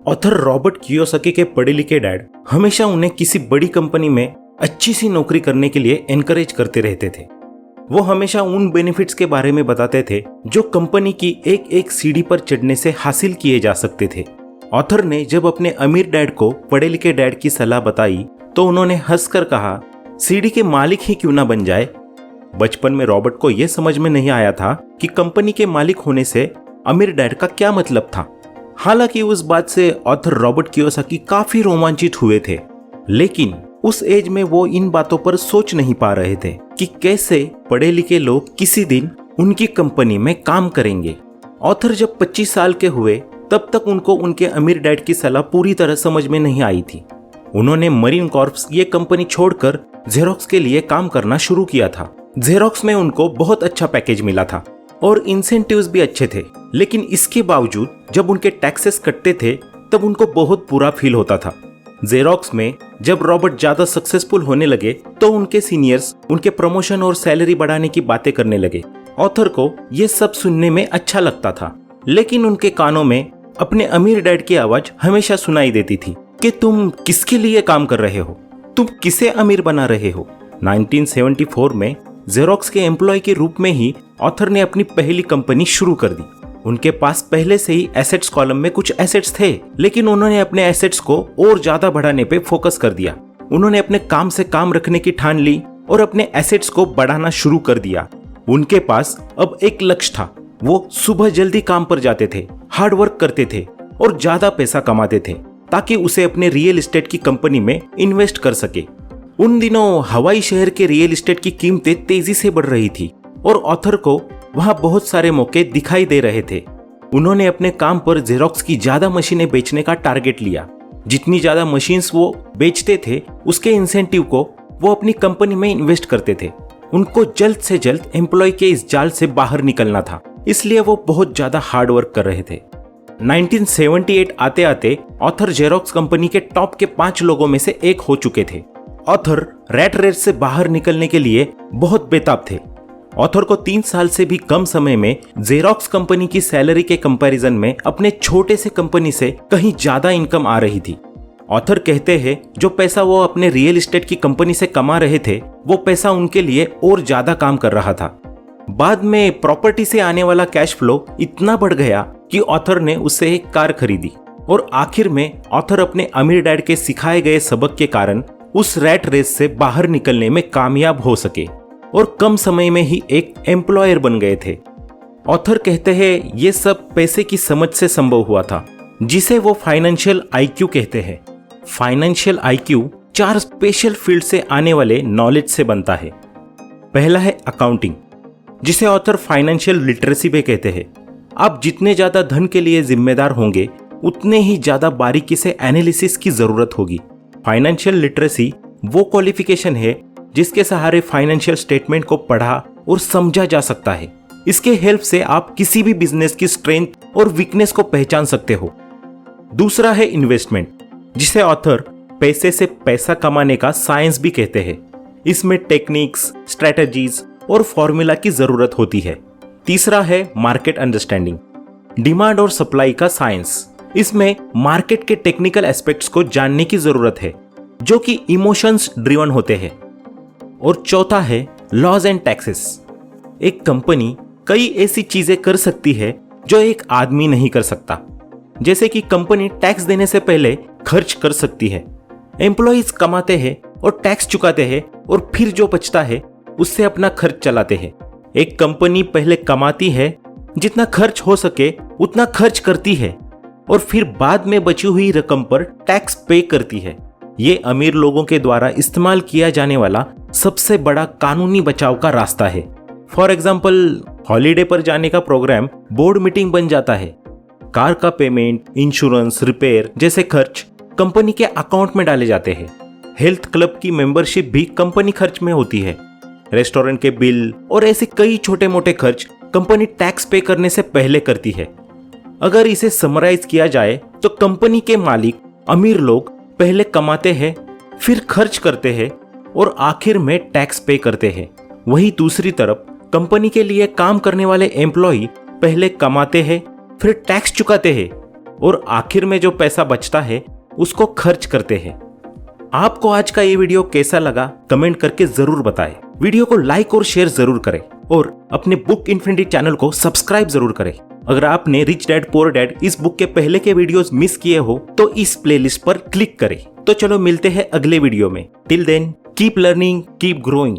Author Robert Kiyosaki के पढ़े लिखे डैड हमेशा उन्हें किसी बड़ी कंपनी में अच्छी सी नौकरी करने के लिए एनकरेज करते रहते थे। वो हमेशा उन बेनिफिट्स के बारे में बताते थे जो कंपनी की एक एक सीढ़ी पर चढ़ने से हासिल किए जा सकते थे। ऑथर ने जब अपने अमीर डैड को पढ़े लिखे डैड की सलाह बताई तो उन्होंने हंसकर कहा, सीढ़ी के मालिक ही क्यों ना बन जाए। बचपन में रॉबर्ट को यह समझ में नहीं आया था कि कंपनी के मालिक होने से अमीर डैड का क्या मतलब था। हालांकि उस बात से ऑथर रॉबर्ट कियोसाकी काफी रोमांचित हुए थे, लेकिन उस एज में वो इन बातों पर सोच नहीं पा रहे थे कि कैसे पढ़े लिखे लोग किसी दिन उनकी कंपनी में काम करेंगे। ऑथर जब 25 साल के हुए तब तक उनको उनके अमीर डैड की सलाह पूरी तरह समझ में नहीं आई थी। उन्होंने मरीन कॉर्प्स ये कंपनी छोड़कर जेरोक्स के लिए काम करना शुरू किया था। जेरोक्स में उनको बहुत अच्छा पैकेज मिला था और इंसेंटिव्स भी अच्छे थे, लेकिन इसके बावजूद जब उनके टैक्सेस कटते थे तब उनको बहुत बुरा फील होता था। जेरोक्स में जब रॉबर्ट ज्यादा सक्सेसफुल होने लगे तो उनके सीनियर्स उनके प्रमोशन और सैलरी बढ़ाने की बातें करने लगे। ऑथर को ये सब सुनने में अच्छा लगता था, लेकिन उनके कानों में अपने अमीर डैड की आवाज हमेशा सुनाई देती थी कि तुम किसके लिए काम कर रहे हो, तुम किसे अमीर बना रहे हो। 1974 में जेरोक्स के एम्प्लॉय के रूप में ही ऑथर ने अपनी पहली कंपनी शुरू कर दी। उनके पास पहले से ही एसेट्स कॉलम में कुछ एसेट्स थे, लेकिन उन्होंने अपने एसेट्स को और ज्यादा बढ़ाने पे फोकस कर दिया। उन्होंने अपने काम से काम रखने की ठान ली और अपने एसेट्स को बढ़ाना शुरू कर दिया। उनके पास अब एक लक्ष्य था। वो सुबह जल्दी काम पर जाते थे, हार्ड वर्क करते थे और ज्यादा पैसा कमाते थे ताकि उसे अपने रियल एस्टेट की कंपनी में इन्वेस्ट कर सके। उन दिनों हवाई शहर के रियल एस्टेट की कीमतें तेजी से बढ़ रही थी और ऑथर को वहां बहुत सारे मौके दिखाई दे रहे थे। उन्होंने अपने काम पर जेरोक्स की ज्यादा मशीनें बेचने का टारगेट लिया। जितनी ज्यादा मशीन्स वो बेचते थे उसके इंसेंटिव को वो अपनी कंपनी में इन्वेस्ट करते थे। उनको जल्द से जल्द एम्प्लॉय के इस जाल से बाहर निकलना था, इसलिए वो बहुत ज्यादा हार्ड वर्क कर रहे थे। 1978 आते आते ऑथर जेरोक्स कंपनी के टॉप के 5 लोगों में से एक हो चुके थे। ऑथर रैट रेस से बाहर निकलने के लिए बहुत बेताब थे। ऑथर को 3 साल से भी कम समय में जेरोक्स कंपनी की सैलरी के कंपैरिजन में अपने छोटे से कंपनी से कहीं ज्यादा इनकम आ रही थी। ऑथर कहते हैं जो पैसा वो अपने रियल एस्टेट की कंपनी से कमा रहे थे वो पैसा उनके लिए और ज्यादा काम कर रहा था। बाद में प्रॉपर्टी से आने वाला कैश फ्लो इतना बढ़ गया कि ऑथर ने उससे एक कार खरीदी और आखिर में ऑथर अपने अमीर डैड के सिखाए गए सबक के कारण उस रैट रेस से बाहर निकलने में कामयाब हो सके और कम समय में ही एक एम्प्लॉयर बन गए थे। ऑथर कहते हैं ये सब पैसे की समझ से संभव हुआ था, जिसे वो फाइनेंशियल आईक्यू कहते हैं। फाइनेंशियल आईक्यू 4 स्पेशल फील्ड से आने वाले नॉलेज से बनता है। पहला है अकाउंटिंग, जिसे ऑथर फाइनेंशियल लिटरेसी भी कहते हैं। आप जितने ज्यादा धन के लिए जिम्मेदार होंगे उतने ही ज्यादा बारीकी से एनालिसिस की जरूरत होगी। फाइनेंशियल लिटरेसी वो क्वालिफिकेशन है जिसके सहारे फाइनेंशियल स्टेटमेंट को पढ़ा और समझा जा सकता है। इसके हेल्प से आप किसी भी बिजनेस की स्ट्रेंथ और वीकनेस को पहचान सकते हो। दूसरा है इन्वेस्टमेंट, जिसे ऑथर पैसे से पैसा कमाने का साइंस भी कहते हैं। इसमें टेक्निक्स, स्ट्रेटजीज और फॉर्मूला की जरूरत होती है। तीसरा है मार्केट अंडरस्टैंडिंग, डिमांड और सप्लाई का साइंस। इसमें मार्केट के टेक्निकल एस्पेक्ट्स को जानने की जरूरत है जो कि इमोशंस ड्रिवन होते हैं। और चौथा है लॉज एंड टैक्सेस। एक कंपनी कई ऐसी चीजें कर सकती है जो एक आदमी नहीं कर सकता, जैसे कि कंपनी टैक्स देने से पहले खर्च कर सकती है। एम्प्लॉइज कमाते हैं और टैक्स चुकाते हैं और फिर जो बचता है उससे अपना खर्च चलाते हैं। एक कंपनी पहले कमाती है, जितना खर्च हो सके उतना खर्च करती है और फिर बाद में बची हुई रकम पर टैक्स पे करती है। ये अमीर लोगों के द्वारा इस्तेमाल किया जाने वाला सबसे बड़ा कानूनी बचाव का रास्ता है। फॉर एग्जाम्पल, हॉलीडे पर जाने का प्रोग्राम बोर्ड मीटिंग बन जाता है। कार का पेमेंट, इंश्योरेंस, रिपेयर जैसे खर्च कंपनी के अकाउंट में डाले जाते हैं। हेल्थ क्लब की मेंबरशिप भी कंपनी खर्च में होती है। रेस्टोरेंट के बिल और ऐसे कई छोटे मोटे खर्च कंपनी टैक्स पे करने से पहले करती है। अगर इसे समराइज किया जाए तो कंपनी के मालिक अमीर लोग पहले कमाते हैं, फिर खर्च करते हैं और आखिर में टैक्स पे करते हैं। वहीं दूसरी तरफ कंपनी के लिए काम करने वाले एम्प्लॉय पहले कमाते हैं, फिर टैक्स चुकाते हैं और आखिर में जो पैसा बचता है उसको खर्च करते हैं। आपको आज का ये वीडियो कैसा लगा कमेंट करके जरूर बताएं। वीडियो को लाइक और शेयर जरूर करें और अपने बुक इन्फिनिटी चैनल को सब्सक्राइब जरूर करें। अगर आपने रिच डैड पुअर डैड इस बुक के पहले के वीडियोस मिस किए हो तो इस प्लेलिस्ट पर क्लिक करें। तो चलो मिलते हैं अगले वीडियो में। Till then keep learning, keep growing.